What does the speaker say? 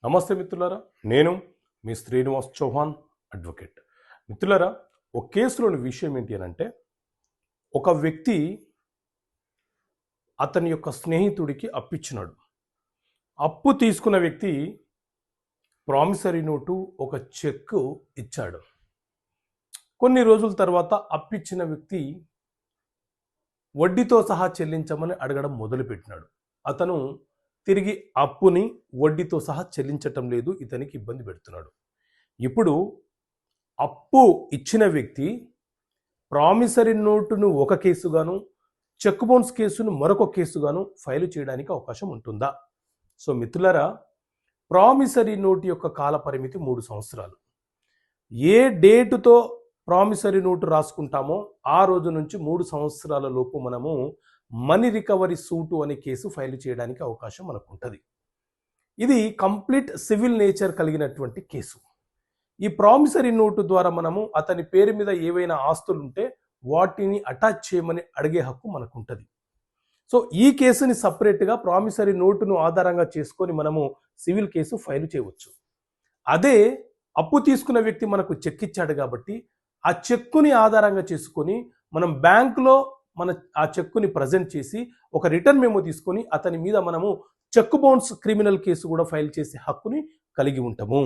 నమస్తే మిత్రులారా, నేను మీ శ్రీనివాస్ చౌహాన్ అడ్వకేట్. మిత్రులారా, ఒక కేసులోని విషయం ఏంటి అని అంటే, ఒక వ్యక్తి అతని యొక్క స్నేహితుడికి అప్పిచ్చినాడు. అప్పు తీసుకున్న వ్యక్తి ప్రామిసరీ నోటు, ఒక చెక్కు ఇచ్చాడు. కొన్ని రోజుల తర్వాత అప్పిచ్చిన వ్యక్తి వడ్డీతో సహా చెల్లించమని అడగడం మొదలుపెట్టినాడు. అతను తిరిగి అప్పుని వడ్డీతో సహా చెల్లించటం లేదు, ఇతనికి ఇబ్బంది పెడుతున్నాడు. ఇప్పుడు అప్పు ఇచ్చిన వ్యక్తి ప్రామిసరీ నోటును ఒక కేసుగాను, చెక్ బౌన్స్ కేసును మరొక కేసుగాను ఫైలు చేయడానికి అవకాశం ఉంటుందా? సో మిత్రులారా, ప్రామిసరీ నోటు యొక్క కాల పరిమితి 3 సంవత్సరాలు. ఏ డేటుతో ప్రామిసరీ నోటు రాసుకుంటామో ఆ రోజు నుంచి 3 సంవత్సరాల లోపు మనము మనీ రికవరీ సూటు అనే కేసు ఫైల్ చేయడానికి అవకాశం మనకు ఉంటుంది. ఇది కంప్లీట్ సివిల్ నేచర్ కలిగినటువంటి కేసు. ఈ ప్రామిసరీ నోటు ద్వారా మనము అతని పేరు మీద ఏవైనా ఆస్తులు ఉంటే వాటిని అటాచ్ చేయమని అడిగే హక్కు మనకు ఉంటుంది. సో ఈ కేసుని సపరేట్గా ప్రామిసరీ నోటును ఆధారంగా చేసుకొని మనము సివిల్ కేసు ఫైల్ చేయవచ్చు. అదే అప్పు తీసుకున్న వ్యక్తి మనకు చెక్ ఇచ్చాడు కాబట్టి ఆ చెక్కుని ఆధారంగా చేసుకొని మనం బ్యాంకులో ఆ చెక్కుని ప్రజెంట్ చేసి ఒక రిటర్న్ మెమో తీసుకొని అతని మీద మనము చెక్ బౌన్స్ క్రిమినల్ కేసు కూడా ఫైల్ చేసే హక్కుని కలిగి ఉంటాము.